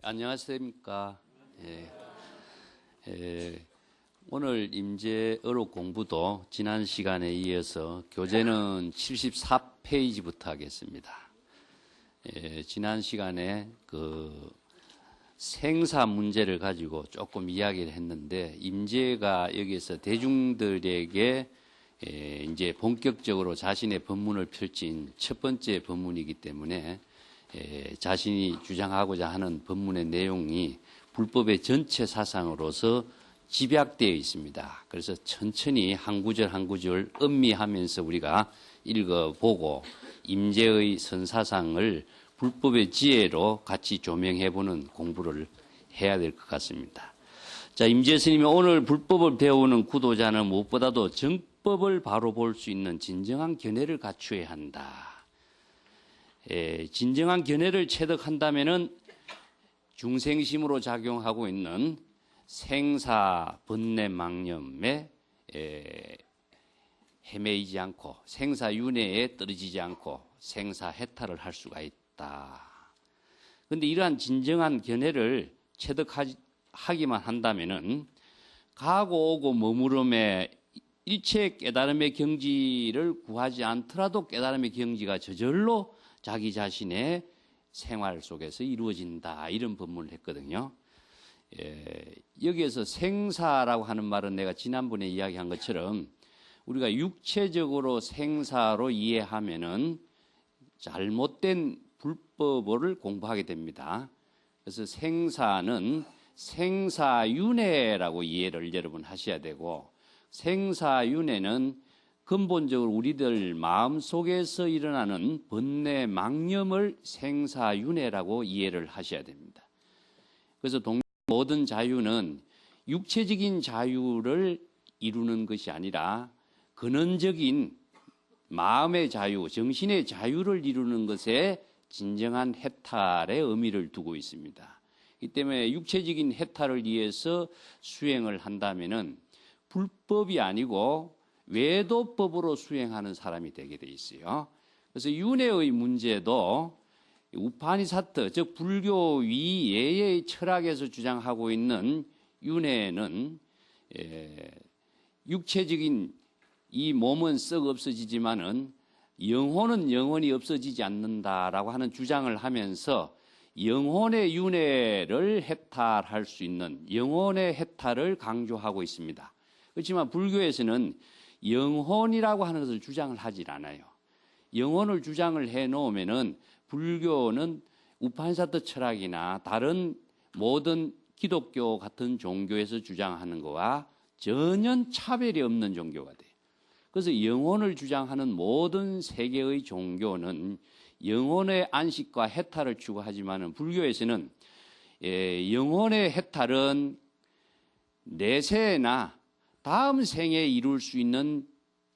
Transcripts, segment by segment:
안녕하십니까. 오늘 임재의록 공부도 지난 시간에 이어서 교재는 74페이지부터 하겠습니다. 지난 시간에 그 생사 문제를 가지고 조금 이야기를 했는데, 임재가 여기서 대중들에게 이제 본격적으로 자신의 법문을 펼친 첫 번째 법문이기 때문에 자신이 주장하고자 하는 법문의 내용이 불법의 전체 사상으로서 집약되어 있습니다. 그래서 천천히 한 구절 한 구절 음미하면서 우리가 읽어보고 임재의 선사상을 불법의 지혜로 같이 조명해보는 공부를 해야 될 것 같습니다. 자, 임재 스님이 오늘 불법을 배우는 구도자는 무엇보다도 정법을 바로 볼 수 있는 진정한 견해를 갖추어야 한다. 진정한 견해를 체득한다면은 중생심으로 작용하고 있는 생사 번뇌 망념에 헤매이지 않고 생사윤회에 떨어지지 않고 생사해탈을 할 수가 있다. 그런데 이러한 진정한 견해를 체득하기만 한다면은 가고 오고 머무름에 일체 깨달음의 경지를 구하지 않더라도 깨달음의 경지가 저절로 자기 자신의 생활 속에서 이루어진다, 이런 법문을 했거든요. 여기에서 생사라고 하는 말은 내가 지난번에 이야기한 것처럼 우리가 육체적으로 생사로 이해하면은 잘못된 불법을 공부하게 됩니다. 그래서 생사는 생사윤회라고 이해를 여러분 하셔야 되고, 생사윤회는 근본적으로 우리들 마음속에서 일어나는 번뇌 망념을 생사윤회라고 이해를 하셔야 됩니다. 그래서 모든 자유는 육체적인 자유를 이루는 것이 아니라 근원적인 마음의 자유, 정신의 자유를 이루는 것에 진정한 해탈의 의미를 두고 있습니다. 이 때문에 육체적인 해탈을 위해서 수행을 한다면은 불법이 아니고 외도법으로 수행하는 사람이 되게 돼 있어요. 그래서 윤회의 문제도 우파니사트, 즉 불교 위예의 철학에서 주장하고 있는 윤회는 육체적인 이 몸은 썩 없어지지만은 영혼은 영원히 없어지지 않는다라고 하는 주장을 하면서 영혼의 윤회를 해탈할 수 있는 영혼의 해탈을 강조하고 있습니다. 그렇지만 불교에서는 영혼이라고 하는 것을 주장을 하질 않아요. 영혼을 주장을 해놓으면은 불교는 우파니사트 철학이나 다른 모든 기독교 같은 종교에서 주장하는 것과 전혀 차별이 없는 종교가 돼요. 그래서 영혼을 주장하는 모든 세계의 종교는 영혼의 안식과 해탈을 추구하지만 불교에서는 영혼의 해탈은 내세나 다음 생에 이룰 수 있는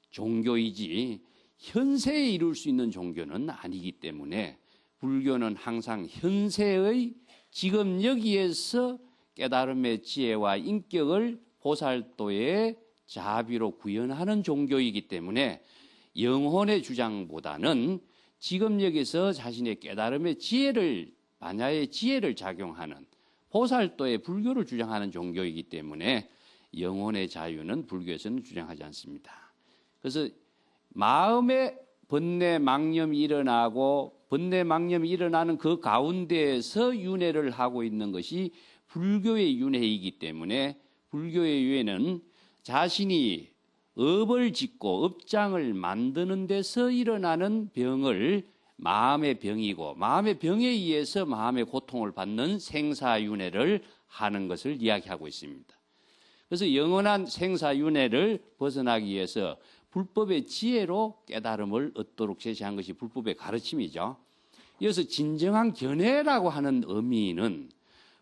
종교이지 현세에 이룰 수 있는 종교는 아니기 때문에 불교는 항상 현세의 지금 여기에서 깨달음의 지혜와 인격을 보살도의 자비로 구현하는 종교이기 때문에 영혼의 주장보다는 지금 여기서 자신의 깨달음의 지혜를, 반야의 지혜를 작용하는 보살도의 불교를 주장하는 종교이기 때문에 영혼의 자유는 불교에서는 주장하지 않습니다. 그래서 마음의 번뇌 망념이 일어나고 번뇌 망념이 일어나는 그 가운데에서 윤회를 하고 있는 것이 불교의 윤회이기 때문에 불교의 윤회는 자신이 업을 짓고 업장을 만드는 데서 일어나는 병을 마음의 병이고 마음의 병에 의해서 마음의 고통을 받는 생사윤회를 하는 것을 이야기하고 있습니다. 그래서 영원한 생사윤회를 벗어나기 위해서 불법의 지혜로 깨달음을 얻도록 제시한 것이 불법의 가르침이죠. 이어서 진정한 견해라고 하는 의미는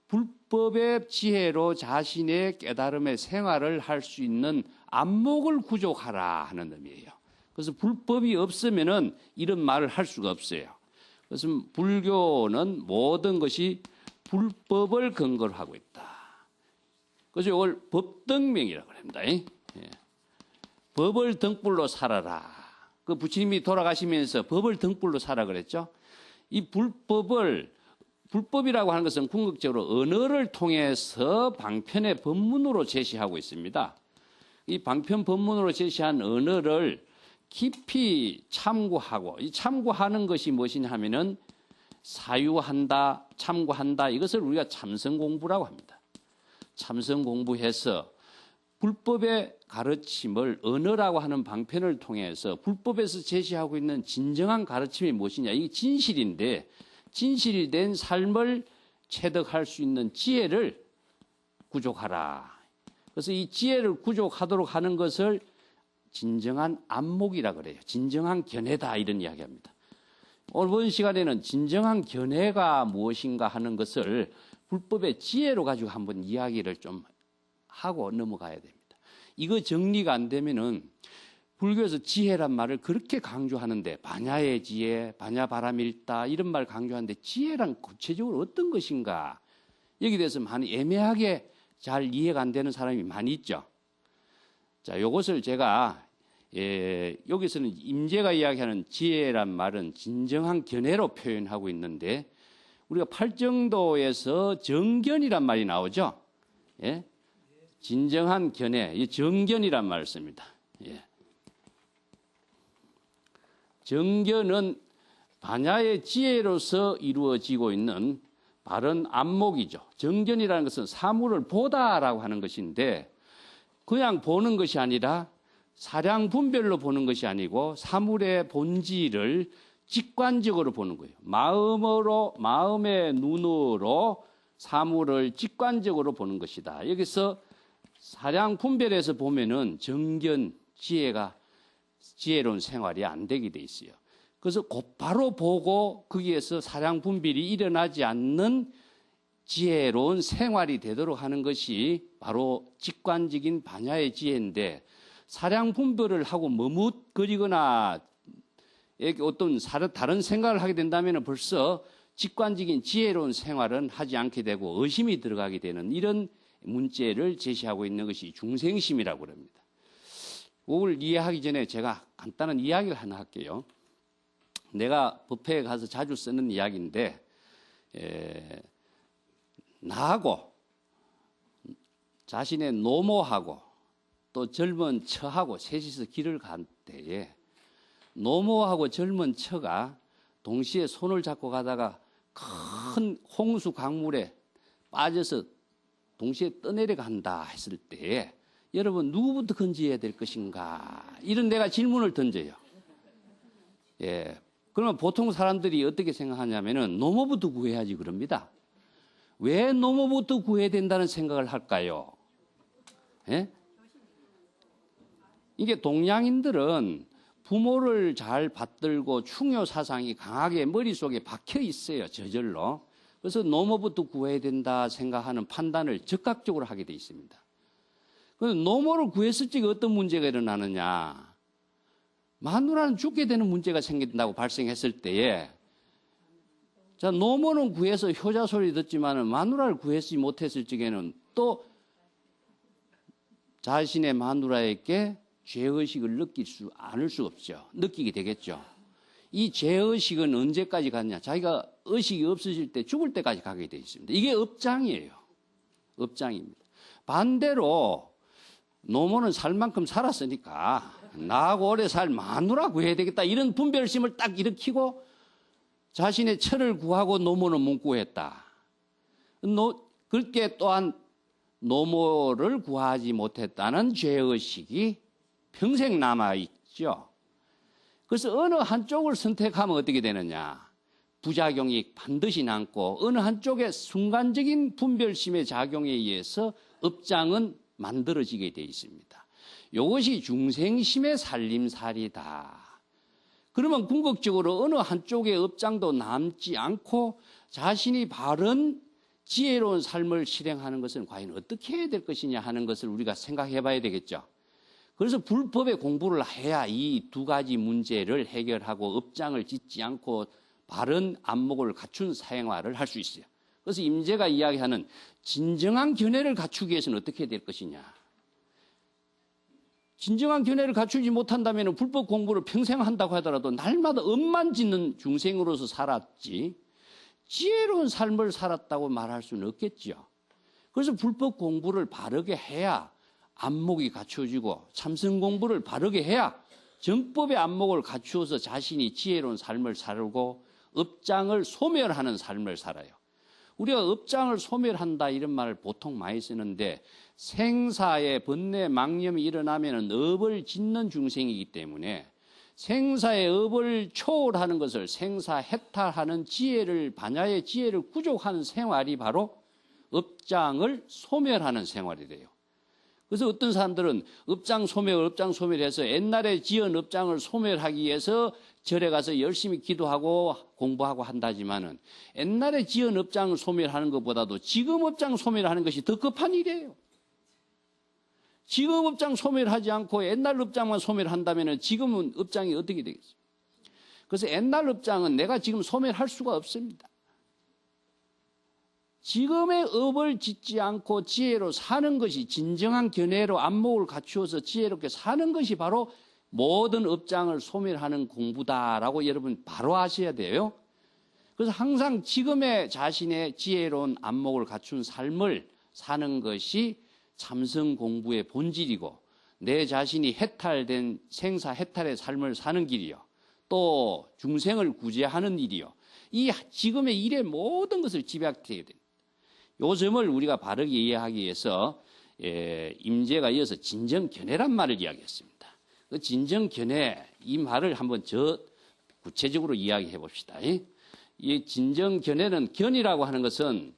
불법의 지혜로 자신의 깨달음의 생활을 할 수 있는 안목을 구족하라 하는 의미예요. 그래서 불법이 없으면은 이런 말을 할 수가 없어요. 그래서 불교는 모든 것이 불법을 근거로 하고 있다. 그래서 이걸 법등명이라고 합니다. 법을 등불로 살아라. 그 부처님이 돌아가시면서 법을 등불로 살아 그랬죠. 이 불법을 불법이라고 하는 것은 궁극적으로 언어를 통해서 방편의 법문으로 제시하고 있습니다. 이 방편 법문으로 제시한 언어를 깊이 참고하고, 이 참고하는 것이 무엇이냐 하면은 사유한다, 참고한다, 이것을 우리가 참선 공부라고 합니다. 참선 공부해서 불법의 가르침을 언어라고 하는 방편을 통해서 불법에서 제시하고 있는 진정한 가르침이 무엇이냐, 이게 진실인데 진실이 된 삶을 체득할 수 있는 지혜를 구족하라. 그래서 이 지혜를 구족하도록 하는 것을 진정한 안목이라 그래요. 진정한 견해다, 이런 이야기합니다. 이번 시간에는 진정한 견해가 무엇인가 하는 것을 불법의 지혜로 가지고 한번 이야기를 좀 하고 넘어가야 됩니다. 이거 정리가 안 되면은 불교에서 지혜란 말을 그렇게 강조하는데, 반야의 지혜, 반야바라밀다 이런 말 강조하는데 지혜란 구체적으로 어떤 것인가, 여기에 대해서 많이 애매하게 잘 이해가 안 되는 사람이 많이 있죠. 자, 이것을 제가 여기서는 임재가 이야기하는 지혜란 말은 진정한 견해로 표현하고 있는데, 우리가 팔정도에서 정견이란 말이 나오죠. 예? 진정한 견해, 이 정견이란 말을 씁니다. 예. 정견은 반야의 지혜로서 이루어지고 있는 바른 안목이죠. 정견이라는 것은 사물을 보다라고 하는 것인데, 그냥 보는 것이 아니라 사량 분별로 보는 것이 아니고 사물의 본질을 직관적으로 보는 거예요. 마음의 눈으로 사물을 직관적으로 보는 것이다. 여기서 사량 분별에서 보면은 정견, 지혜로운 생활이 안 되게 돼 있어요. 그래서 곧바로 보고 거기에서 사량 분별이 일어나지 않는 지혜로운 생활이 되도록 하는 것이 바로 직관적인 반야의 지혜인데, 사량 분별을 하고 머뭇거리거나 어떤 다른 생각을 하게 된다면 벌써 직관적인 지혜로운 생활은 하지 않게 되고 의심이 들어가게 되는 이런 문제를 제시하고 있는 것이 중생심이라고 합니다. 그걸 이해하기 전에 제가 간단한 이야기를 하나 할게요. 내가 법회에 가서 자주 쓰는 이야기인데, 나하고 자신의 노모하고 또 젊은 처하고 셋이서 길을 간 때에 노모하고 젊은 처가 동시에 손을 잡고 가다가 큰 홍수 강물에 빠져서 동시에 떠내려간다 했을 때에 여러분 누구부터 건지해야 될 것인가, 이런 내가 질문을 던져요. 예. 그러면 보통 사람들이 어떻게 생각하냐면은 노모부터 구해야지 그럽니다. 왜 노모부터 구해야 된다는 생각을 할까요? 예? 이게 동양인들은 부모를 잘 받들고 충효 사상이 강하게 머릿속에 박혀 있어요, 저절로. 그래서 노모부터 구해야 된다 생각하는 판단을 적극적으로 하게 돼 있습니다. 그런데 노모를 구했을 때 어떤 문제가 일어나느냐? 마누라는 죽게 되는 문제가 생긴다고 발생했을 때에, 자, 노모는 구해서 효자 소리 듣지만은 마누라를 구했지 못했을 적에는 또 자신의 마누라에게 죄의식을 않을 수 없죠. 느끼게 되겠죠. 이 죄의식은 언제까지 갔냐? 자기가 의식이 없어질 때 죽을 때까지 가게 되어 있습니다. 이게 업장이에요. 업장입니다. 반대로 노모는 살 만큼 살았으니까 나하고 오래 살 마누라 구해야 되겠다, 이런 분별심을 딱 일으키고 자신의 처를 구하고 노모는 못 구했다. 그렇게 또한 노모를 구하지 못했다는 죄의식이 평생 남아있죠. 그래서 어느 한쪽을 선택하면 어떻게 되느냐? 부작용이 반드시 남고 어느 한쪽의 순간적인 분별심의 작용에 의해서 업장은 만들어지게 되어 있습니다. 이것이 중생심의 살림살이다. 그러면 궁극적으로 어느 한쪽의 업장도 남지 않고 자신이 바른 지혜로운 삶을 실행하는 것은 과연 어떻게 해야 될 것이냐 하는 것을 우리가 생각해 봐야 되겠죠. 그래서 불법의 공부를 해야 이 두 가지 문제를 해결하고 업장을 짓지 않고 바른 안목을 갖춘 생활을 할 수 있어요. 그래서 임재가 이야기하는 진정한 견해를 갖추기 위해서는 어떻게 해야 될 것이냐. 진정한 견해를 갖추지 못한다면 불법 공부를 평생 한다고 하더라도 날마다 업만 짓는 중생으로서 살았지, 지혜로운 삶을 살았다고 말할 수는 없겠죠. 그래서 불법 공부를 바르게 해야 안목이 갖추어지고 참선 공부를 바르게 해야 정법의 안목을 갖추어서 자신이 지혜로운 삶을 살고 업장을 소멸하는 삶을 살아요. 우리가 업장을 소멸한다 이런 말을 보통 많이 쓰는데 생사의 번뇌 망념이 일어나면 업을 짓는 중생이기 때문에 생사의 업을 초월하는 것을 생사해탈하는 지혜를 반야의 지혜를 구족하는 생활이 바로 업장을 소멸하는 생활이 돼요. 그래서 어떤 사람들은 업장 소멸해서 옛날에 지은 업장을 소멸하기 위해서 절에 가서 열심히 기도하고 공부하고 한다지만은 옛날에 지은 업장을 소멸하는 것보다도 지금 업장 소멸하는 것이 더 급한 일이에요. 지금 업장 소멸하지 않고 옛날 업장만 소멸한다면은 지금은 업장이 어떻게 되겠어요? 그래서 옛날 업장은 내가 지금 소멸할 수가 없습니다. 지금의 업을 짓지 않고 지혜로 사는 것이 진정한 견해로 안목을 갖추어서 지혜롭게 사는 것이 바로 모든 업장을 소멸하는 공부다라고 여러분 바로 아셔야 돼요. 그래서 항상 지금의 자신의 지혜로운 안목을 갖춘 삶을 사는 것이 참선 공부의 본질이고 내 자신이 해탈된 생사 해탈의 삶을 사는 길이요. 또 중생을 구제하는 일이요. 이 지금의 일의 모든 것을 집약해야 됩니다. 요 점을 우리가 바르게 이해하기 위해서 임재가 이어서 진정견해란 말을 이야기했습니다. 그 진정견해 이 말을 한번 구체적으로 이야기해 봅시다. 이 진정견해는 견이라고 하는 것은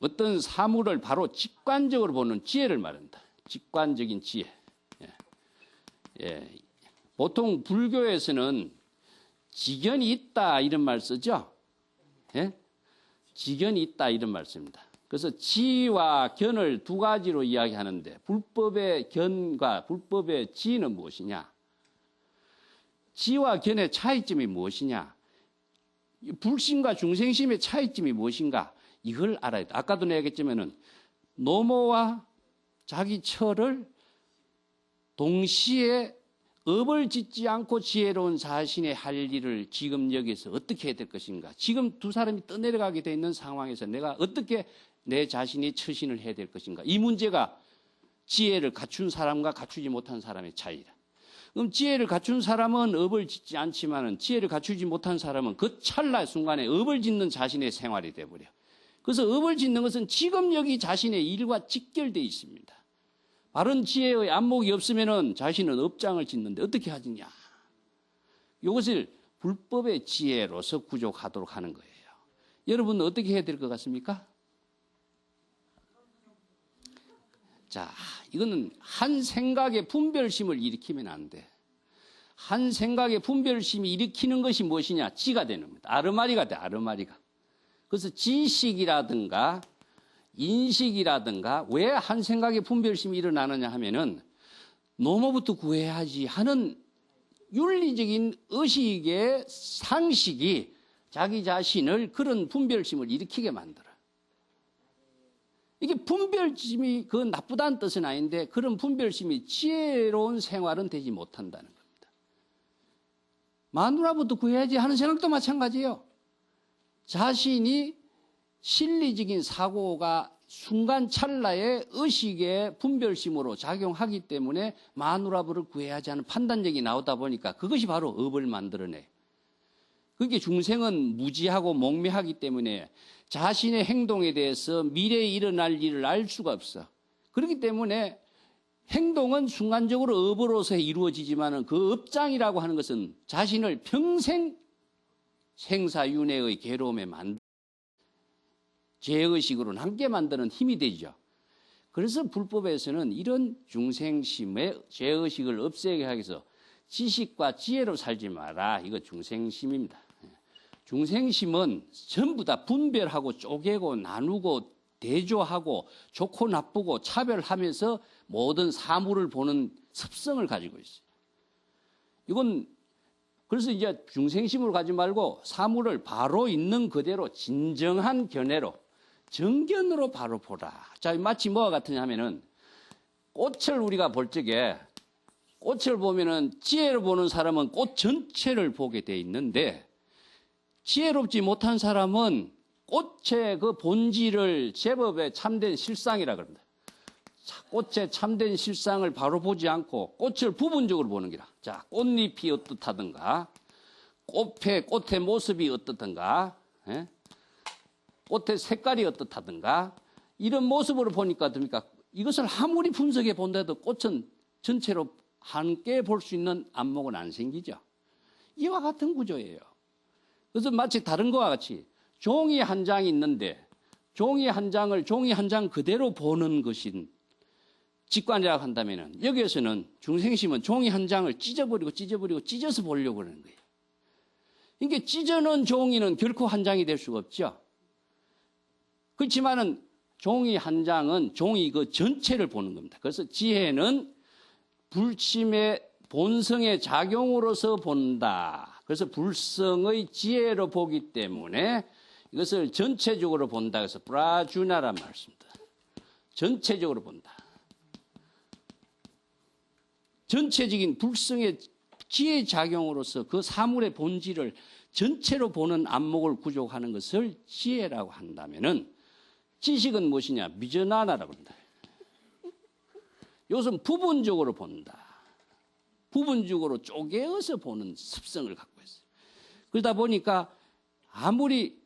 어떤 사물을 바로 직관적으로 보는 지혜를 말한다. 직관적인 지혜. 보통 불교에서는 지견이 있다 이런 말 쓰죠. 지견이 있다 이런 말씀입니다. 그래서 지와 견을 두 가지로 이야기하는데 불법의 견과 불법의 지는 무엇이냐? 지와 견의 차이점이 무엇이냐? 불심과 중생심의 차이점이 무엇인가? 이걸 알아야 돼. 아까도 내가 얘기했지만은 노모와 자기 처를 동시에 업을 짓지 않고 지혜로운 자신의 할 일을 지금 여기서 어떻게 해야 될 것인가? 지금 두 사람이 떠내려가게 돼 있는 상황에서 내가 어떻게 내 자신이 처신을 해야 될 것인가? 이 문제가 지혜를 갖춘 사람과 갖추지 못한 사람의 차이다. 그럼 지혜를 갖춘 사람은 업을 짓지 않지만은 지혜를 갖추지 못한 사람은 그 찰나 순간에 업을 짓는 자신의 생활이 돼버려. 그래서 업을 짓는 것은 지금 여기 자신의 일과 직결되어 있습니다. 바른 지혜의 안목이 없으면 자신은 업장을 짓는데 어떻게 하느냐. 이것을 불법의 지혜로서 구족하도록 하는 거예요. 여러분은 어떻게 해야 될 것 같습니까? 자, 이거는 한 생각의 분별심을 일으키면 안 돼. 한 생각의 분별심이 일으키는 것이 무엇이냐? 지가 되는 겁니다. 아르마리가 돼, 아르마리가. 그래서 지식이라든가 인식이라든가 왜 한 생각의 분별심이 일어나느냐 하면은 노모부터 구해야지 하는 윤리적인 의식의 상식이 자기 자신을 그런 분별심을 일으키게 만들어요. 이게 분별심이 그 나쁘다는 뜻은 아닌데 그런 분별심이 지혜로운 생활은 되지 못한다는 겁니다. 마누라부터 구해야지 하는 생각도 마찬가지예요. 자신이 실리적인 사고가 순간 찰나의 의식의 분별심으로 작용하기 때문에 마누라부를 구해야지 하는 판단력이 나오다 보니까 그것이 바로 업을 만들어내. 그게 중생은 무지하고 몽매하기 때문에 자신의 행동에 대해서 미래에 일어날 일을 알 수가 없어. 그렇기 때문에 행동은 순간적으로 업으로서 이루어지지만 그 업장이라고 하는 것은 자신을 평생 생사윤회의 괴로움에 만들어 죄의식으로는 함께 만드는 힘이 되죠. 그래서 불법에서는 이런 중생심의 죄의식을 없애게 하기 위해서 지식과 지혜로 살지 마라. 이거 중생심입니다. 중생심은 전부 다 분별하고 쪼개고 나누고 대조하고 좋고 나쁘고 차별하면서 모든 사물을 보는 습성을 가지고 있어요. 이건 그래서 이제 중생심으로 가지 말고 사물을 바로 있는 그대로 진정한 견해로 정견으로 바로 보라. 자, 마치 뭐와 같으냐 하면은 꽃을 우리가 볼 적에 꽃을 보면은 지혜를 보는 사람은 꽃 전체를 보게 돼 있는데 지혜롭지 못한 사람은 꽃의 그 본질을 제법의 참된 실상이라 그럽니다. 꽃의 참된 실상을 바로 보지 않고 꽃을 부분적으로 보는 기라. 자, 꽃잎이 어떻다든가, 꽃의 모습이 어떻든가, 예? 꽃의 색깔이 어떻다든가, 이런 모습으로 보니까 어떻습니까? 이것을 아무리 분석해 본다도 꽃은 전체로 함께 볼 수 있는 안목은 안 생기죠. 이와 같은 구조예요. 그래서 마치 다른 것과 같이 종이 한 장이 있는데 종이 한 장 그대로 보는 것인 직관이라고 한다면은 여기에서는 중생심은 종이 한 장을 찢어서 보려고 하는 거예요. 이게 찢어놓은 종이는 결코 한 장이 될 수가 없죠. 그렇지만은 종이 한 장은 종이 그 전체를 보는 겁니다. 그래서 지혜는 불침의 본성의 작용으로서 본다. 그래서 불성의 지혜로 보기 때문에 이것을 전체적으로 본다. 그래서 브라주나란 말씀입니다. 전체적으로 본다. 전체적인 불성의 지혜 작용으로서 그 사물의 본질을 전체로 보는 안목을 구족하는 것을 지혜라고 한다면은 지식은 무엇이냐? 미저나나라고 합니다. 이것은 부분적으로 본다. 부분적으로 쪼개어서 보는 습성을 갖고 있어요. 그러다 보니까 아무리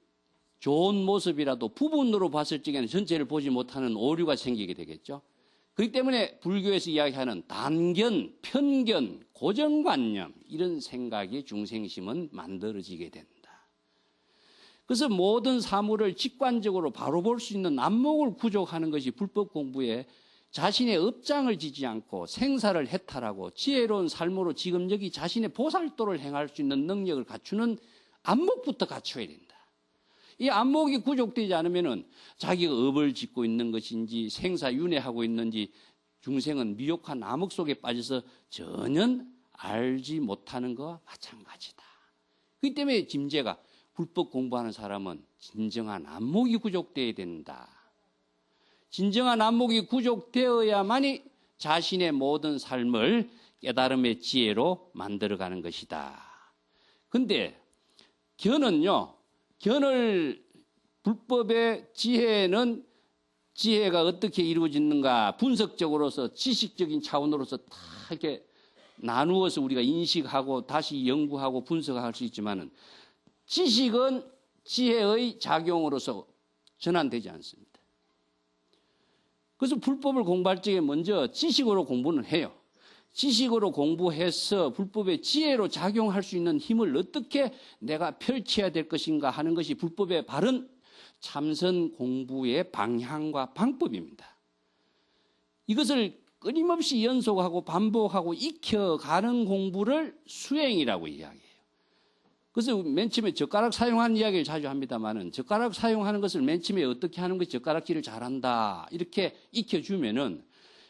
좋은 모습이라도 부분으로 봤을 적에는 전체를 보지 못하는 오류가 생기게 되겠죠. 그렇기 때문에 불교에서 이야기하는 단견, 편견, 고정관념 이런 생각이 중생심은 만들어지게 된다. 그래서 모든 사물을 직관적으로 바로 볼 수 있는 안목을 구족하는 것이 불법 공부에 자신의 업장을 지지 않고 생사를 해탈하고 지혜로운 삶으로 지금 여기 자신의 보살도를 행할 수 있는 능력을 갖추는 안목부터 갖춰야 된다. 이 안목이 구족되지 않으면은 자기가 업을 짓고 있는 것인지 생사윤회하고 있는지 중생은 미혹한 암흑 속에 빠져서 전혀 알지 못하는 것과 마찬가지다. 그렇기 때문에 짐제가 불법 공부하는 사람은 진정한 안목이 구족되어야 된다. 진정한 안목이 구족되어야만이 자신의 모든 삶을 깨달음의 지혜로 만들어가는 것이다. 그런데 불법의 지혜는 지혜가 어떻게 이루어지는가 분석적으로서 지식적인 차원으로서 다 이렇게 나누어서 우리가 인식하고 다시 연구하고 분석할 수 있지만은 지식은 지혜의 작용으로서 전환되지 않습니다. 그래서 불법을 공부할 적에 먼저 지식으로 공부는 해요. 지식으로 공부해서 불법의 지혜로 작용할 수 있는 힘을 어떻게 내가 펼쳐야 될 것인가 하는 것이 불법의 바른 참선 공부의 방향과 방법입니다. 이것을 끊임없이 연속하고 반복하고 익혀가는 공부를 수행이라고 이야기해요. 그래서 맨 처음에 젓가락 사용하는 이야기를 자주 합니다만은 젓가락 사용하는 것을 맨 처음에 어떻게 하는 것이 젓가락질을 잘한다 이렇게 익혀주면은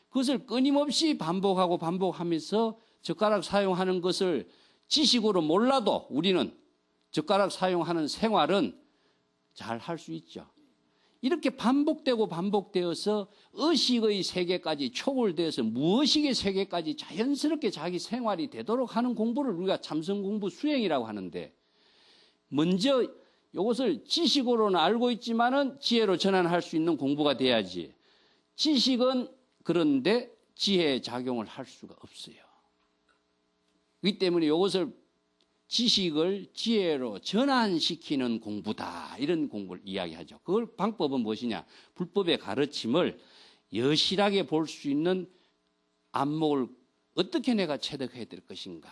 그것을 끊임없이 반복하면서 젓가락 사용하는 것을 지식으로 몰라도 우리는 젓가락 사용하는 생활은 잘 할 수 있죠. 이렇게 반복되어서 의식의 세계까지 초월되어서 무의식의 세계까지 자연스럽게 자기 생활이 되도록 하는 공부를 우리가 참선 공부 수행이라고 하는데 먼저 이것을 지식으로는 알고 있지만은 지혜로 전환할 수 있는 공부가 돼야지. 지식은 그런데 지혜의 작용을 할 수가 없어요. 그렇기 때문에 이것을 지식을 지혜로 전환시키는 공부다. 이런 공부를 이야기하죠. 그걸 방법은 무엇이냐? 불법의 가르침을 여실하게 볼 수 있는 안목을 어떻게 내가 체득해야 될 것인가.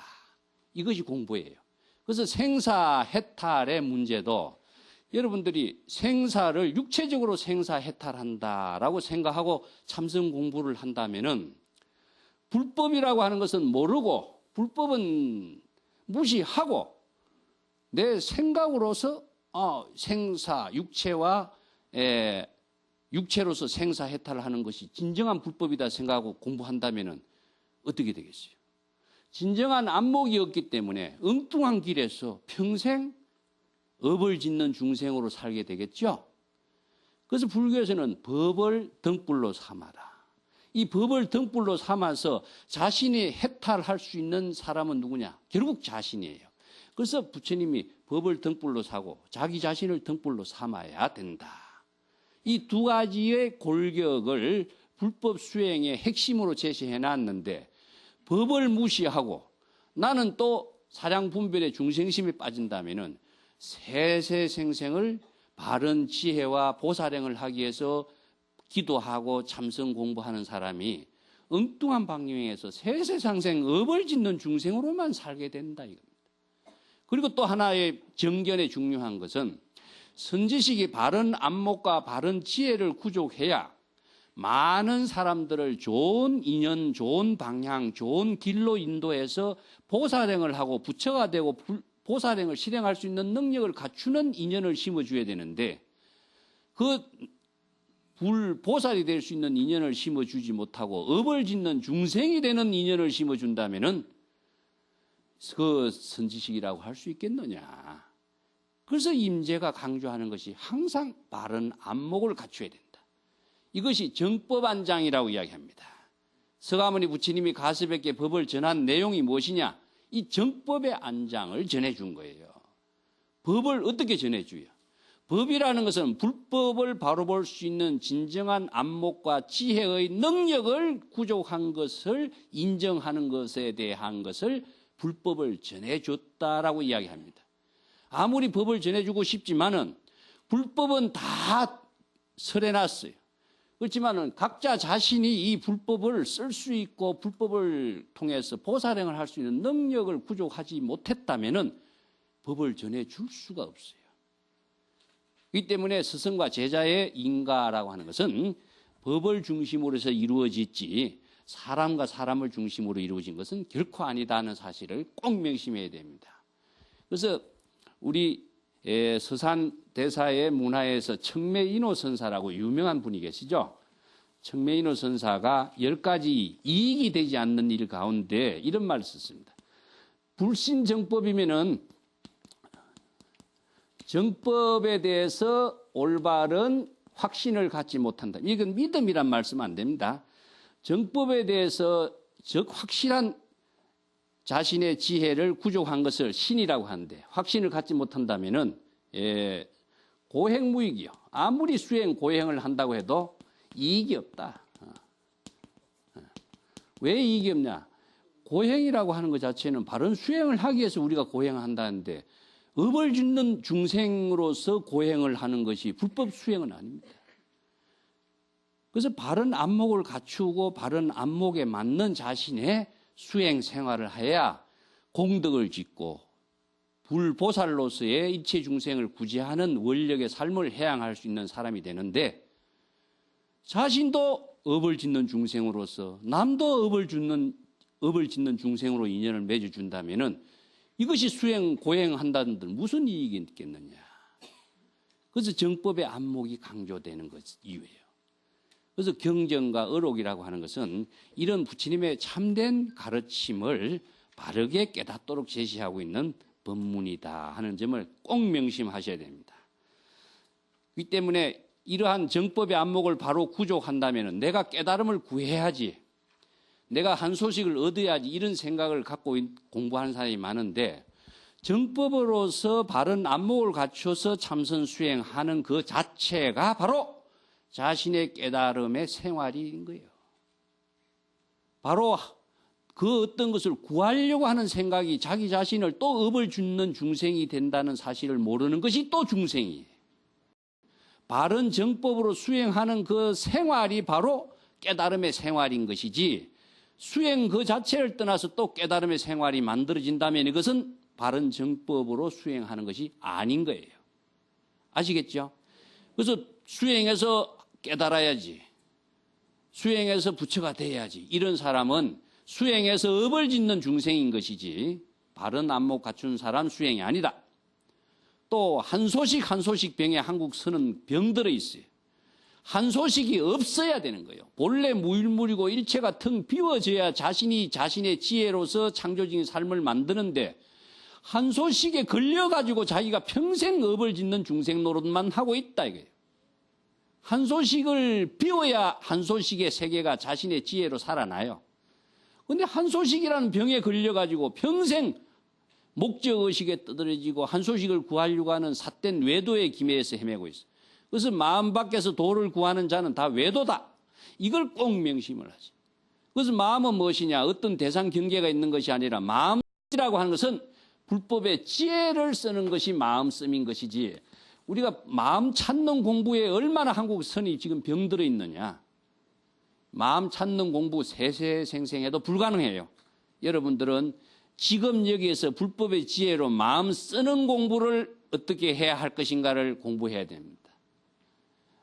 이것이 공부예요. 그래서 생사해탈의 문제도 여러분들이 생사를 육체적으로 생사해탈한다라고 생각하고 참선 공부를 한다면은 불법이라고 하는 것은 모르고 불법은 무시하고 내 생각으로서 생사, 육체로서 생사해탈을 하는 것이 진정한 불법이다 생각하고 공부한다면은 어떻게 되겠어요? 진정한 안목이 없기 때문에 엉뚱한 길에서 평생 업을 짓는 중생으로 살게 되겠죠. 그래서 불교에서는 법을 등불로 삼아라. 이 법을 등불로 삼아서 자신이 해탈할 수 있는 사람은 누구냐? 결국 자신이에요. 그래서 부처님이 법을 등불로 사고 자기 자신을 등불로 삼아야 된다. 이 두 가지의 골격을 불법 수행의 핵심으로 제시해 놨는데 법을 무시하고 나는 또 사량 분별의 중생심에 빠진다면은 세세생생을 바른 지혜와 보살행을 하기 위해서 기도하고 참선 공부하는 사람이 엉뚱한 방향에서 세세상생 업을 짓는 중생으로만 살게 된다 이겁니다. 그리고 또 하나의 정견에 중요한 것은 선지식이 바른 안목과 바른 지혜를 구족해야 많은 사람들을 좋은 인연, 좋은 방향, 좋은 길로 인도해서 보살행을 하고 부처가 되고 보살행을 실행할 수 있는 능력을 갖추는 인연을 심어줘야 되는데 그 불보살이 될 수 있는 인연을 심어주지 못하고 업을 짓는 중생이 되는 인연을 심어준다면은 그 선지식이라고 할 수 있겠느냐. 그래서 임재가 강조하는 것이 항상 바른 안목을 갖춰야 된다. 이것이 정법안장이라고 이야기합니다. 서가모니 부처님이 가스백께 법을 전한 내용이 무엇이냐? 이 정법의 안장을 전해준 거예요. 법을 어떻게 전해줘요? 법이라는 것은 불법을 바로 볼 수 있는 진정한 안목과 지혜의 능력을 구족한 것을 인정하는 것에 대한 것을 불법을 전해줬다라고 이야기합니다. 아무리 법을 전해주고 싶지만은 불법은 다 설해놨어요. 그렇지만은 각자 자신이 이 불법을 쓸 수 있고 불법을 통해서 보살행을 할 수 있는 능력을 구족하지 못했다면은 법을 전해줄 수가 없어요. 이 때문에 스승과 제자의 인가라고 하는 것은 법을 중심으로 해서 이루어졌지 사람과 사람을 중심으로 이루어진 것은 결코 아니다는 사실을 꼭 명심해야 됩니다. 그래서 우리 서산 대사의 문화에서 청매인호 선사라고 유명한 분이 계시죠. 청매인호 선사가 10가지 이익이 되지 않는 일 가운데 이런 말을 썼습니다. 불신정법이면은 정법에 대해서 올바른 확신을 갖지 못한다. 이건 믿음이란 말씀 안 됩니다. 정법에 대해서 즉 확실한 자신의 지혜를 구족한 것을 신이라고 하는데 확신을 갖지 못한다면은 고행무익이요. 아무리 수행 고행을 한다고 해도 이익이 없다. 왜 이익이 없냐? 고행이라고 하는 것 자체는 바른 수행을 하기 위해서 우리가 고행을 한다는데 업을 짓는 중생으로서 고행을 하는 것이 불법 수행은 아닙니다. 그래서 바른 안목을 갖추고 바른 안목에 맞는 자신의 수행 생활을 해야 공덕을 짓고 불보살로서의 일체 중생을 구제하는 원력의 삶을 해양할 수 있는 사람이 되는데 자신도 업을 짓는 중생으로서 남도 업을 짓는 중생으로 인연을 맺어준다면은 이것이 수행, 고행한다는들 무슨 이익이 있겠느냐. 그래서 정법의 안목이 강조되는 것 이유예요. 그래서 경전과 의록이라고 하는 것은 이런 부처님의 참된 가르침을 바르게 깨닫도록 제시하고 있는 법문이다 하는 점을 꼭 명심하셔야 됩니다. 이 때문에 이러한 정법의 안목을 바로 구족한다면 내가 깨달음을 구해야지, 내가 한 소식을 얻어야지 이런 생각을 갖고 공부하는 사람이 많은데 정법으로서 바른 안목을 갖춰서 참선 수행하는 그 자체가 바로 자신의 깨달음의 생활인 거예요. 바로 그 어떤 것을 구하려고 하는 생각이 자기 자신을 또 업을 짓는 중생이 된다는 사실을 모르는 것이 또 중생이에요. 바른 정법으로 수행하는 그 생활이 바로 깨달음의 생활인 것이지 수행 그 자체를 떠나서 또 깨달음의 생활이 만들어진다면 이것은 바른 정법으로 수행하는 것이 아닌 거예요. 아시겠죠? 그래서 수행해서 깨달아야지, 수행해서 부처가 돼야지 이런 사람은 수행해서 업을 짓는 중생인 것이지 바른 안목 갖춘 사람 수행이 아니다. 또 한 소식 병에 한국 서는 병들어 있어요. 한 소식이 없어야 되는 거예요. 본래 무일물이고 일체가 텅 비워져야 자신이 자신의 지혜로서 창조적인 삶을 만드는데 한 소식에 걸려가지고 자기가 평생 업을 짓는 중생 노릇만 하고 있다 이거예요. 한 소식을 비워야 한 소식의 세계가 자신의 지혜로 살아나요. 그런데 한 소식이라는 병에 걸려가지고 평생 목적의식에 떠들어지고 한 소식을 구하려고 하는 삿된 외도의 기매에서 헤매고 있어. 그래서 마음 밖에서 도를 구하는 자는 다 외도다. 이걸 꼭 명심을 하지. 그래서 마음은 무엇이냐? 어떤 대상 경계가 있는 것이 아니라 마음이라고 하는 것은 불법의 지혜를 쓰는 것이 마음씀인 것이지, 우리가 마음 찾는 공부에 얼마나 한국 선이 지금 병들어 있느냐. 마음 찾는 공부 세세생생해도 불가능해요. 여러분들은 지금 여기에서 불법의 지혜로 마음 쓰는 공부를 어떻게 해야 할 것인가를 공부해야 됩니다.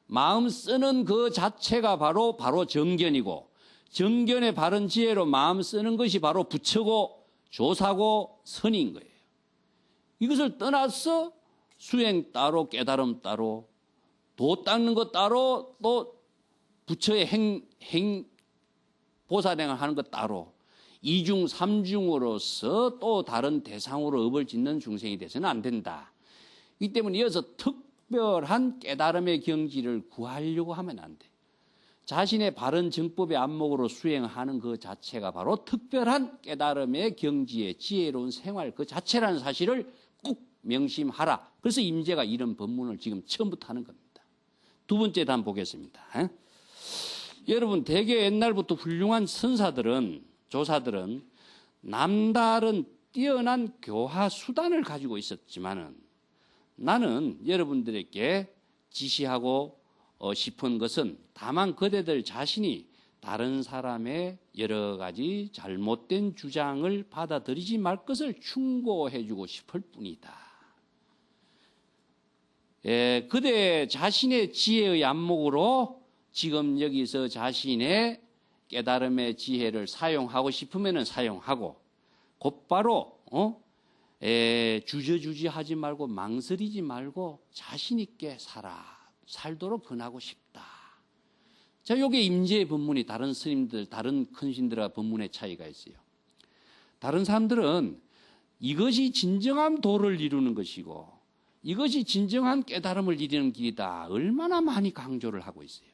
마음 쓰는 그 자체가 바로 정견이고, 정견의 바른 지혜로 마음 쓰는 것이 바로 부처고 조사고 선인 거예요. 이것을 떠나서 수행 따로, 깨달음 따로, 도 닦는 것 따로, 또 부처의 보살행을 하는 것 따로, 이중 삼중으로서 또 다른 대상으로 업을 짓는 중생이 돼서는 안 된다. 이 때문에 이어서 특별한 깨달음의 경지를 구하려고 하면 안 돼. 자신의 바른 정법의 안목으로 수행하는 그 자체가 바로 특별한 깨달음의 경지의 지혜로운 생활 그 자체라는 사실을 꼭 명심하라. 그래서 임재가 이런 법문을 지금 처음부터 하는 겁니다. 두 번째 단 보겠습니다. 여러분, 대개 옛날부터 훌륭한 선사들은, 조사들은 남다른 뛰어난 교화 수단을 가지고 있었지만은, 나는 여러분들에게 지시하고 싶은 것은 다만 그대들 자신이 다른 사람의 여러 가지 잘못된 주장을 받아들이지 말 것을 충고해 주고 싶을 뿐이다. 그대 자신의 지혜의 안목으로 지금 여기서 자신의 깨달음의 지혜를 사용하고 싶으면 사용하고, 곧바로 주저주지하지 말고 망설이지 말고 자신 있게 살도록 권하고 싶다. 자, 요게 임재의 법문이 다른 스님들, 다른 큰 신들과 법문의 차이가 있어요. 다른 사람들은 이것이 진정한 도를 이루는 것이고 이것이 진정한 깨달음을 이루는 길이다. 얼마나 많이 강조를 하고 있어요.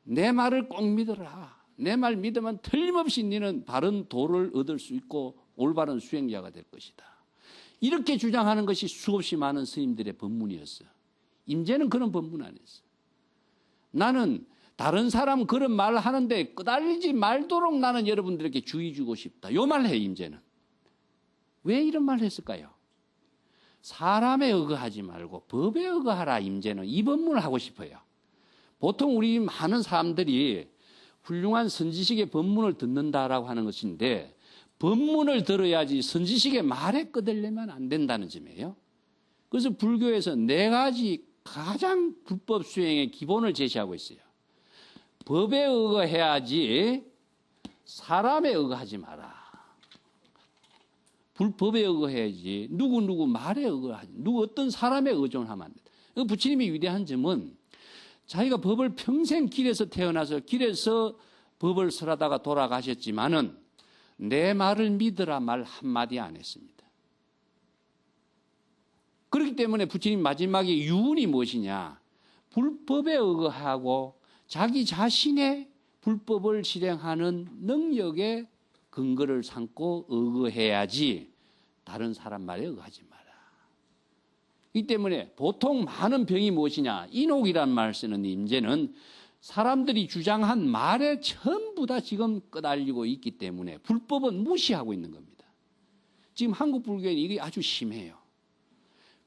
내 말을 꼭 믿어라. 내 말 믿으면 틀림없이 너는 바른 도를 얻을 수 있고 올바른 수행자가 될 것이다. 이렇게 주장하는 것이 수없이 많은 스님들의 법문이었어. 임재는 그런 법문 안 했어. 나는 다른 사람 그런 말을 하는데 끄달리지 말도록 나는 여러분들에게 주의 주고 싶다. 요 말 해, 임재는. 왜 이런 말을 했을까요? 사람에 의거하지 말고 법에 의거하라, 임재는. 이 법문을 하고 싶어요. 보통 우리 많은 사람들이 훌륭한 선지식의 법문을 듣는다라고 하는 것인데, 법문을 들어야지 선지식의 말에 끄들리면 안 된다는 점이에요. 그래서 불교에서 네 가지 가장 불법 수행의 기본을 제시하고 있어요. 법에 의거해야지 사람에 의거하지 마라. 불법에 의거해야지 누구 말에 의거하지, 어떤 사람에 의존하면 안 된다. 부처님이 위대한 점은 자기가 법을 평생 길에서 태어나서 길에서 법을 설하다가 돌아가셨지만은 내 말을 믿으라 말 한마디 안 했습니다. 그렇기 때문에 부처님 마지막에 유언이 무엇이냐? 불법에 의거하고 자기 자신의 불법을 실행하는 능력에 근거를 삼고 의거해야지 다른 사람 말에 의거하지 마라. 이 때문에 보통 많은 병이 무엇이냐? 인옥이란 말 쓰는 임재는 사람들이 주장한 말에 전부 다 지금 끄달리고 있기 때문에 불법은 무시하고 있는 겁니다. 지금 한국 불교에는 이게 아주 심해요.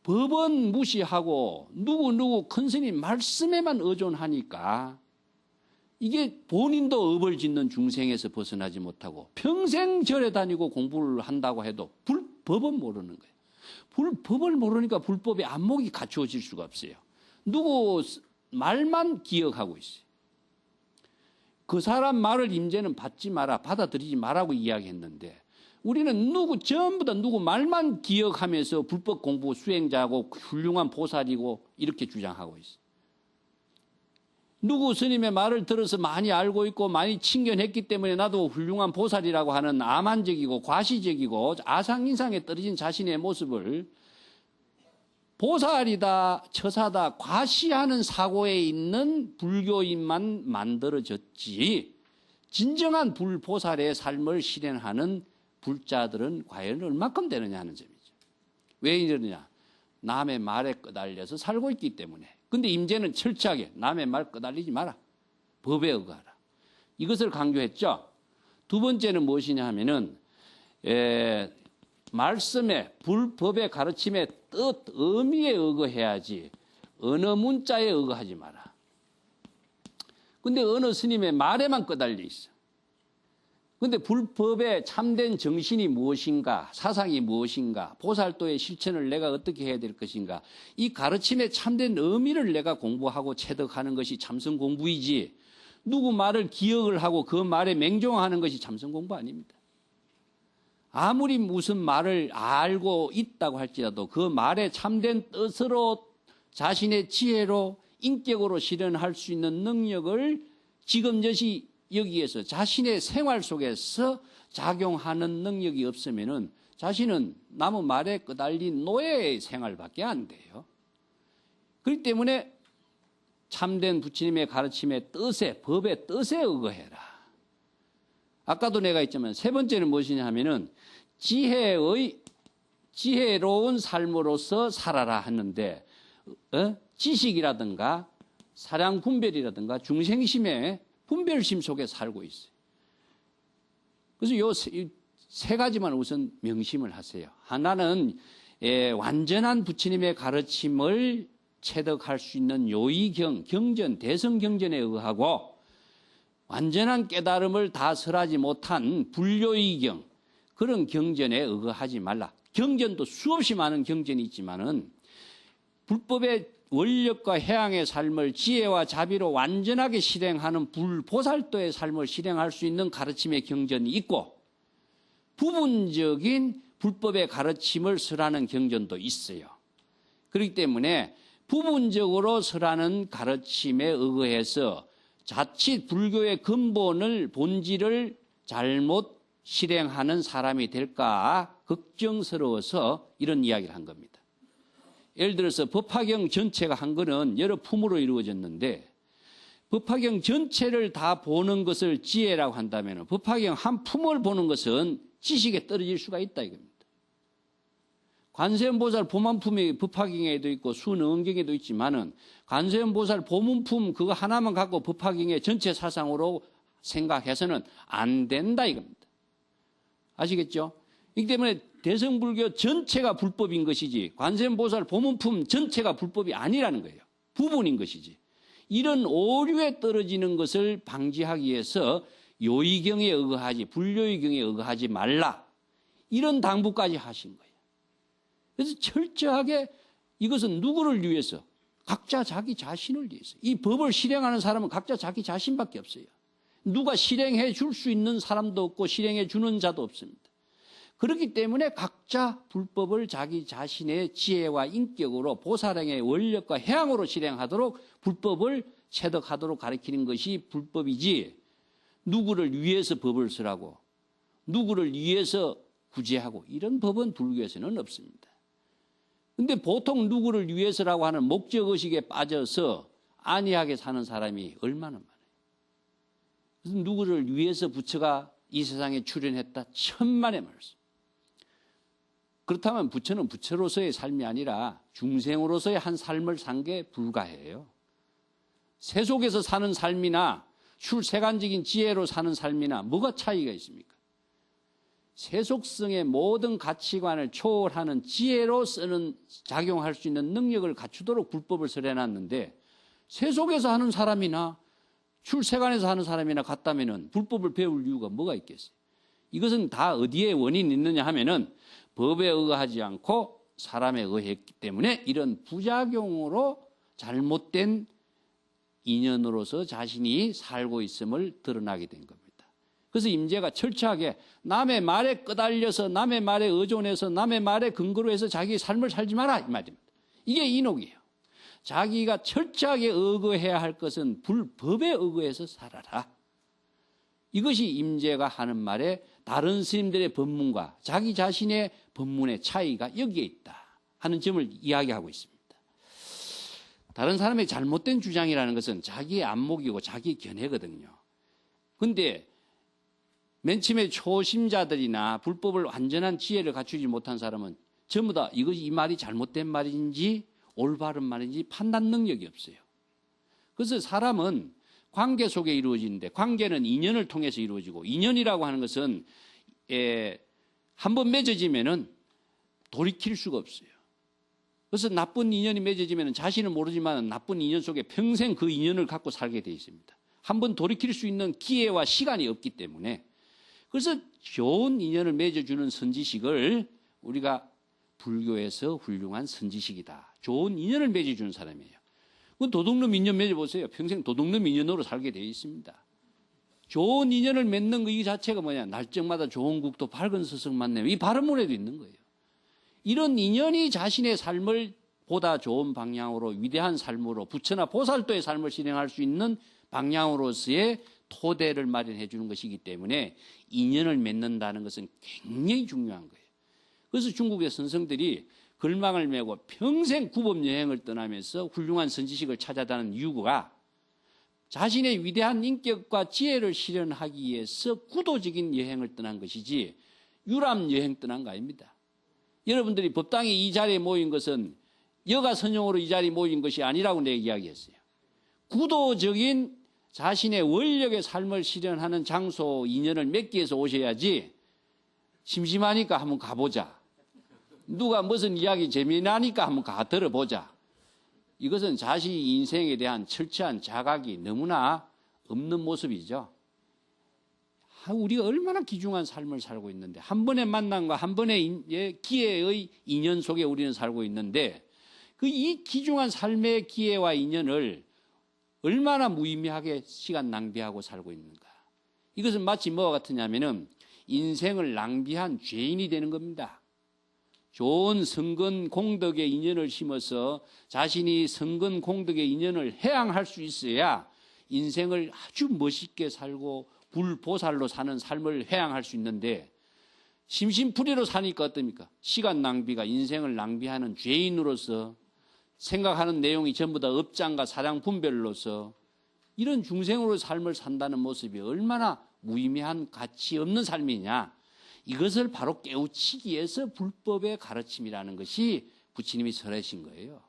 법은 무시하고 누구 큰 스님 말씀에만 의존하니까 이게 본인도 업을 짓는 중생에서 벗어나지 못하고 평생 절에 다니고 공부를 한다고 해도 불법은 모르는 거예요. 불법을 모르니까 불법의 안목이 갖추어질 수가 없어요. 누구 말만 기억하고 있어요. 그 사람 말을 임재는 받지 마라, 받아들이지 마라고 이야기했는데, 우리는 전부 다 누구 말만 기억하면서 불법 공부 수행자고 훌륭한 보살이고 이렇게 주장하고 있어요. 누구 스님의 말을 들어서 많이 알고 있고 많이 친견했기 때문에 나도 훌륭한 보살이라고 하는 아만적이고 과시적이고 아상인상에 떨어진 자신의 모습을 보살이다, 처사다, 과시하는 사고에 있는 불교인만 만들어졌지, 진정한 불보살의 삶을 실현하는 불자들은 과연 얼마큼 되느냐 하는 점이죠. 왜 이러느냐? 남의 말에 끄달려서 살고 있기 때문에. 근데 임재는 철저하게 남의 말 끄달리지 마라. 법에 의거하라. 이것을 강조했죠. 두 번째는 무엇이냐 하면은 말씀에 불법의 가르침의 뜻, 의미에 의거해야지 언어 문자에 의거하지 마라. 근데 어느 스님의 말에만 끄달려 있어. 근데 불법의 참된 정신이 무엇인가, 사상이 무엇인가, 보살도의 실천을 내가 어떻게 해야 될 것인가, 이 가르침의 참된 의미를 내가 공부하고 체득하는 것이 참선 공부이지, 누구 말을 기억을 하고 그 말에 맹종하는 것이 참선 공부 아닙니다. 아무리 무슨 말을 알고 있다고 할지라도 그 말의 참된 뜻으로 자신의 지혜로 인격으로 실현할 수 있는 능력을 지금저시 여기에서 자신의 생활 속에서 작용하는 능력이 없으면은 자신은 남의 말에 끄달린 노예의 생활밖에 안 돼요. 그렇기 때문에 참된 부처님의 가르침의 뜻에, 법의 뜻에 의거해라. 아까도 내가 했지만 세 번째는 무엇이냐 하면은 지혜로운 삶으로서 살아라 하는데, 지식이라든가 사량 분별이라든가 중생심의 분별심 속에 살고 있어요. 그래서 요 세 가지만 우선 명심을 하세요. 하나는 완전한 부처님의 가르침을 체득할 수 있는 요의경, 경전, 대성경전에 의하고 완전한 깨달음을 다 설하지 못한 불요의경, 그런 경전에 의거하지 말라. 경전도 수없이 많은 경전이 있지만은 불법의 원력과 해양의 삶을 지혜와 자비로 완전하게 실행하는 불보살도의 삶을 실행할 수 있는 가르침의 경전이 있고, 부분적인 불법의 가르침을 설하는 경전도 있어요. 그렇기 때문에 부분적으로 설하는 가르침에 의거해서 자칫 불교의 근본을, 본질을 잘못 실행하는 사람이 될까 걱정스러워서 이런 이야기를 한 겁니다. 예를 들어서 법화경 전체가 한 거는 여러 품으로 이루어졌는데, 법화경 전체를 다 보는 것을 지혜라고 한다면 법화경 한 품을 보는 것은 지식에 떨어질 수가 있다 이겁니다. 관세음보살 보만품이 법화경에도 있고 순응경에도 있지만은 관세음보살 보문품 그거 하나만 갖고 법화경의 전체 사상으로 생각해서는 안 된다 이겁니다. 아시겠죠? 이기 때문에 대성불교 전체가 불법인 것이지 관세음보살 보문품 전체가 불법이 아니라는 거예요. 부분인 것이지. 이런 오류에 떨어지는 것을 방지하기 위해서 요의경에 의거하지 불요의경에 의거하지 말라. 이런 당부까지 하신 거예요. 그래서 철저하게 이것은 누구를 위해서? 각자 자기 자신을 위해서. 이 법을 실행하는 사람은 각자 자기 자신밖에 없어요. 누가 실행해 줄 수 있는 사람도 없고 실행해 주는 자도 없습니다. 그렇기 때문에 각자 불법을 자기 자신의 지혜와 인격으로 보살행의 원력과 해양으로 실행하도록 불법을 체득하도록 가르치는 것이 불법이지, 누구를 위해서 법을 쓰라고 누구를 위해서 구제하고 이런 법은 불교에서는 없습니다. 근데 보통 누구를 위해서라고 하는 목적의식에 빠져서 안이하게 사는 사람이 얼마나 많아요. 그래서 누구를 위해서 부처가 이 세상에 출현했다 천만의 말씀. 그렇다면 부처는 부처로서의 삶이 아니라 중생으로서의 한 삶을 산 게 불가해요. 세속에서 사는 삶이나 출세간적인 지혜로 사는 삶이나 뭐가 차이가 있습니까? 세속성의 모든 가치관을 초월하는 지혜로 쓰는, 작용할 수 있는 능력을 갖추도록 불법을 설해놨는데, 세속에서 하는 사람이나 출세간에서 하는 사람이나 같다면은 불법을 배울 이유가 뭐가 있겠어요? 이것은 다 어디에 원인이 있느냐 하면은 법에 의거하지 않고 사람에 의했기 때문에 이런 부작용으로 잘못된 인연으로서 자신이 살고 있음을 드러나게 된 겁니다. 그래서 임재가 철저하게 남의 말에 끄달려서 남의 말에 의존해서 남의 말에 근거로 해서 자기 삶을 살지 마라 이 말입니다. 이게 인옥이에요. 자기가 철저하게 의거해야 할 것은 불법에 의거해서 살아라. 이것이 임재가 하는 말에 다른 스님들의 법문과 자기 자신의 법문의 차이가 여기에 있다 하는 점을 이야기하고 있습니다. 다른 사람의 잘못된 주장이라는 것은 자기의 안목이고 자기 견해거든요. 그런데 맨 처음에 초심자들이나 불법을 완전한 지혜를 갖추지 못한 사람은 전부 다 이것이 이 말이 잘못된 말인지 올바른 말인지 판단 능력이 없어요. 그래서 사람은 관계 속에 이루어지는데, 관계는 인연을 통해서 이루어지고, 인연이라고 하는 것은 한번 맺어지면은 돌이킬 수가 없어요. 그래서 나쁜 인연이 맺어지면 자신은 모르지만 나쁜 인연 속에 평생 그 인연을 갖고 살게 되어 있습니다. 한번 돌이킬 수 있는 기회와 시간이 없기 때문에. 그래서 좋은 인연을 맺어주는 선지식을 우리가 불교에서 훌륭한 선지식이다, 좋은 인연을 맺어주는 사람이에요. 그 도둑놈 인연 맺어보세요. 평생 도둑놈 인연으로 살게 되어 있습니다. 좋은 인연을 맺는 거 이 자체가 뭐냐, 날짜마다 좋은 국도 밝은 스승 만나면 이 발음문에도 있는 거예요. 이런 인연이 자신의 삶을 보다 좋은 방향으로, 위대한 삶으로, 부처나 보살도의 삶을 실행할 수 있는 방향으로서의 토대를 마련해 주는 것이기 때문에 인연을 맺는다는 것은 굉장히 중요한 거예요. 그래서 중국의 선성들이 걸망을 메고 평생 구법 여행을 떠나면서 훌륭한 선지식을 찾아다니는 이유가 자신의 위대한 인격과 지혜를 실현하기 위해서 구도적인 여행을 떠난 것이지 유람 여행 떠난 거 아닙니다. 여러분들이 법당에 이 자리에 모인 것은 여가 선용으로 이 자리에 모인 것이 아니라고 내가 이야기했어요. 구도적인 자신의 원력의 삶을 실현하는 장소, 인연을 맺기 위해서 오셔야지, 심심하니까 한번 가보자, 누가 무슨 이야기 재미나니까 한번 가 들어보자, 이것은 자신 인생에 대한 철저한 자각이 너무나 없는 모습이죠. 우리가 얼마나 귀중한 삶을 살고 있는데, 한 번의 만남과 한 번의 기회의 인연 속에 우리는 살고 있는데, 이 귀중한 삶의 기회와 인연을 얼마나 무의미하게 시간 낭비하고 살고 있는가. 이것은 마치 뭐와 같으냐면은 인생을 낭비한 죄인이 되는 겁니다. 좋은 성근 공덕의 인연을 심어서 자신이 성근 공덕의 인연을 해양할 수 있어야 인생을 아주 멋있게 살고 불보살로 사는 삶을 회양할 수 있는데, 심심풀이로 사니까 어떻습니까? 시간 낭비가, 인생을 낭비하는 죄인으로서 생각하는 내용이 전부 다 업장과 사량 분별로서 이런 중생으로 삶을 산다는 모습이 얼마나 무의미한 가치 없는 삶이냐. 이것을 바로 깨우치기 위해서 불법의 가르침이라는 것이 부처님이 설하신 거예요.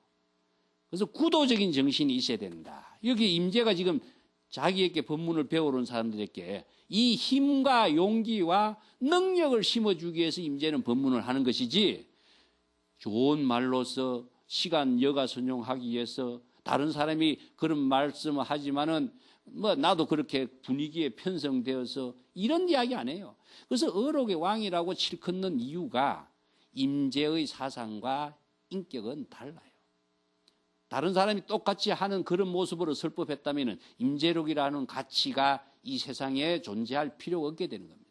그래서 구도적인 정신이 있어야 된다. 여기 임재가 지금 자기에게 법문을 배우러 온 사람들에게 이 힘과 용기와 능력을 심어주기 위해서 임재는 법문을 하는 것이지, 좋은 말로서 시간 여가 선용하기 위해서 다른 사람이 그런 말씀을 하지만은 나도 그렇게 분위기에 편성되어서 이런 이야기 안 해요. 그래서 어록의 왕이라고 칠컫는 이유가 임재의 사상과 인격은 달라요. 다른 사람이 똑같이 하는 그런 모습으로 설법했다면 임재록이라는 가치가 이 세상에 존재할 필요가 없게 되는 겁니다.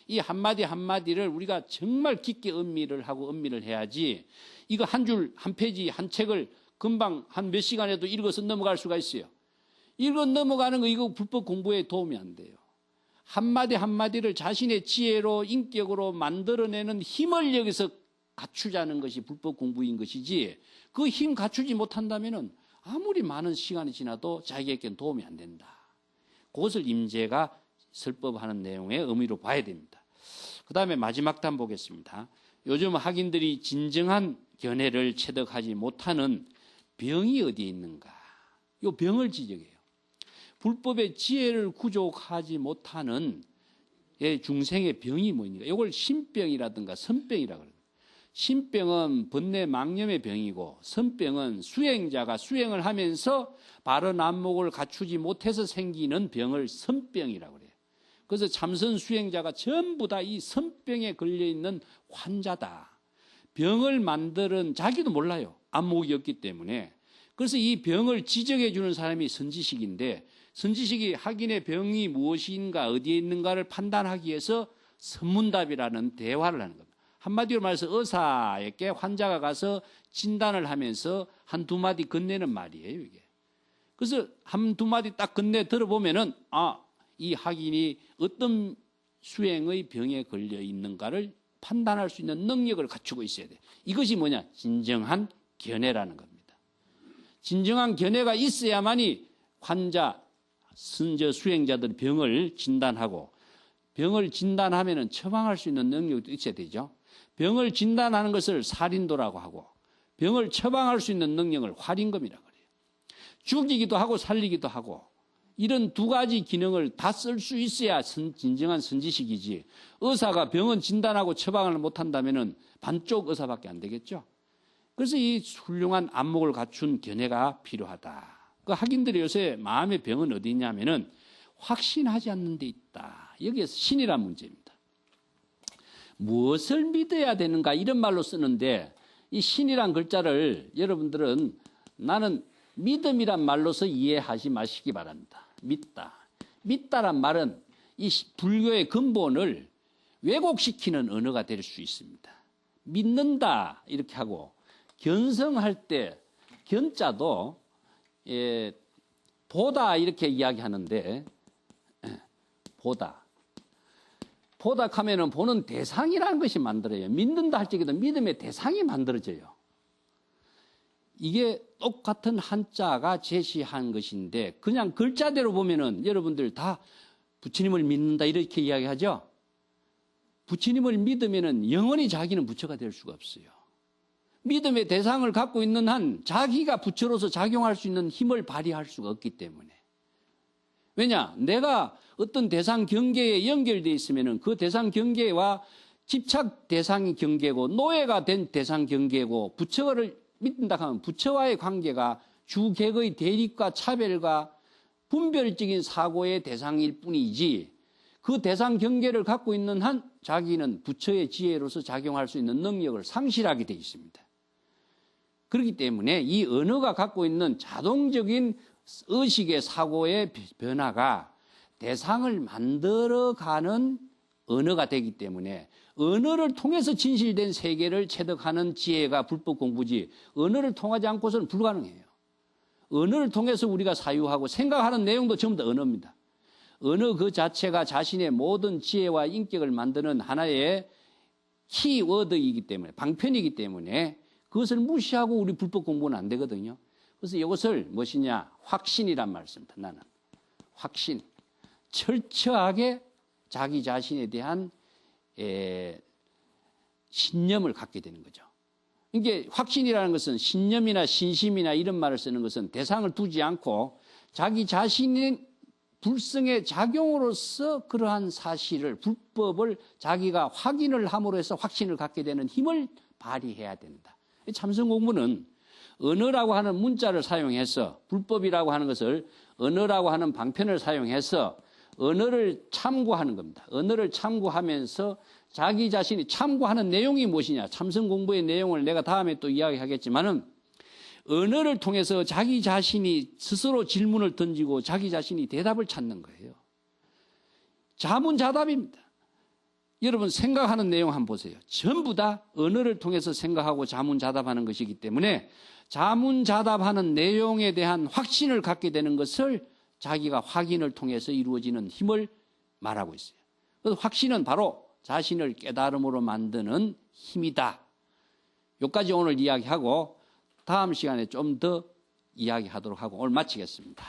이 한마디 한마디를 우리가 정말 깊게 음미를 하고 음미를 해야지, 이거 한 줄, 한 페이지, 한 책을 금방 한 몇 시간에도 읽어서 넘어갈 수가 있어요. 읽어 넘어가는 거 이거 불법 공부에 도움이 안 돼요. 한마디 한마디를 자신의 지혜로 인격으로 만들어내는 힘을 여기서 갖추자는 것이 불법 공부인 것이지, 그 힘 갖추지 못한다면 아무리 많은 시간이 지나도 자기에게는 도움이 안 된다. 그것을 임재가 설법하는 내용의 의미로 봐야 됩니다. 그 다음에 마지막 단 보겠습니다. 요즘 학인들이 진정한 견해를 체득하지 못하는 병이 어디에 있는가. 이 병을 지적해요. 불법의 지혜를 구족하지 못하는 중생의 병이 뭐입니까? 이걸 신병이라든가 선병이라고 합니다. 신병은 번뇌 망념의 병이고, 선병은 수행자가 수행을 하면서 바른 안목을 갖추지 못해서 생기는 병을 선병이라고 그래요. 그래서 참선 수행자가 전부 다 이 선병에 걸려있는 환자다. 병을 만드는 자기도 몰라요. 안목이 없기 때문에. 그래서 이 병을 지적해 주는 사람이 선지식인데, 선지식이 학인의 병이 무엇인가 어디에 있는가를 판단하기 위해서 선문답이라는 대화를 하는 겁니다. 한마디로 말해서 의사에게 환자가 가서 진단을 하면서 한두 마디 건네는 말이에요, 이게. 그래서 한두 마디 딱 건네 들어보면은, 이 학인이 어떤 수행의 병에 걸려 있는가를 판단할 수 있는 능력을 갖추고 있어야 돼. 이것이 뭐냐? 진정한 견해라는 겁니다. 진정한 견해가 있어야만이 환자, 선저 수행자들 병을 진단하고, 병을 진단하면은 처방할 수 있는 능력도 있어야 되죠. 병을 진단하는 것을 살인도라고 하고 병을 처방할 수 있는 능력을 활임금이라고 그래요. 죽이기도 하고 살리기도 하고 이런 두 가지 기능을 다 쓸 수 있어야 진정한 선지식이지 의사가 병은 진단하고 처방을 못한다면 반쪽 의사밖에 안 되겠죠. 그래서 이 훌륭한 안목을 갖춘 견해가 필요하다. 그 학인들이 요새 마음의 병은 어디 있냐면은 확신하지 않는 데 있다. 여기에서 신이란 문제입니다. 무엇을 믿어야 되는가 이런 말로 쓰는데 이 신이란 글자를 여러분들은 나는 믿음이란 말로서 이해하지 마시기 바랍니다. 믿다. 믿다란 말은 이 불교의 근본을 왜곡시키는 언어가 될 수 있습니다. 믿는다 이렇게 하고 견성할 때 견자도 보다 이렇게 이야기하는데 보다 하면은 보는 대상이라는 것이 만들어요. 믿는다 할 적에도 믿음의 대상이 만들어져요. 이게 똑같은 한자가 제시한 것인데 그냥 글자대로 보면은 여러분들 다 부처님을 믿는다 이렇게 이야기하죠. 부처님을 믿으면은 영원히 자기는 부처가 될 수가 없어요. 믿음의 대상을 갖고 있는 한 자기가 부처로서 작용할 수 있는 힘을 발휘할 수가 없기 때문에. 왜냐? 내가 어떤 대상 경계에 연결되어 있으면 그 대상 경계와 집착 대상이 경계고 노예가 된 대상 경계고 부처를 믿는다 하면 부처와의 관계가 주객의 대립과 차별과 분별적인 사고의 대상일 뿐이지 그 대상 경계를 갖고 있는 한 자기는 부처의 지혜로서 작용할 수 있는 능력을 상실하게 되어 있습니다. 그렇기 때문에 이 언어가 갖고 있는 자동적인 의식의 사고의 변화가 대상을 만들어가는 언어가 되기 때문에 언어를 통해서 진실된 세계를 체득하는 지혜가 불법 공부지 언어를 통하지 않고서는 불가능해요. 언어를 통해서 우리가 사유하고 생각하는 내용도 전부 다 언어입니다. 언어 그 자체가 자신의 모든 지혜와 인격을 만드는 하나의 키워드이기 때문에 방편이기 때문에 그것을 무시하고 우리 불법 공부는 안 되거든요. 그래서 이것을 무엇이냐 확신이란 말 씁니다. 나는 확신 철저하게 자기 자신에 대한 신념을 갖게 되는 거죠. 이게 확신이라는 것은 신념이나 신심이나 이런 말을 쓰는 것은 대상을 두지 않고 자기 자신의 불성의 작용으로서 그러한 사실을 불법을 자기가 확인을 함으로 해서 확신을 갖게 되는 힘을 발휘해야 된다. 참선 공부는 언어라고 하는 문자를 사용해서 불법이라고 하는 것을 언어라고 하는 방편을 사용해서 언어를 참고하는 겁니다. 언어를 참고하면서 자기 자신이 참고하는 내용이 무엇이냐. 참선 공부의 내용을 내가 다음에 또 이야기하겠지만은 언어를 통해서 자기 자신이 스스로 질문을 던지고 자기 자신이 대답을 찾는 거예요. 자문자답입니다. 여러분 생각하는 내용 한번 보세요. 전부 다 언어를 통해서 생각하고 자문자답하는 것이기 때문에 자문자답하는 내용에 대한 확신을 갖게 되는 것을 자기가 확인을 통해서 이루어지는 힘을 말하고 있어요. 그래서 확신은 바로 자신을 깨달음으로 만드는 힘이다. 여기까지 오늘 이야기하고 다음 시간에 좀 더 이야기하도록 하고 오늘 마치겠습니다.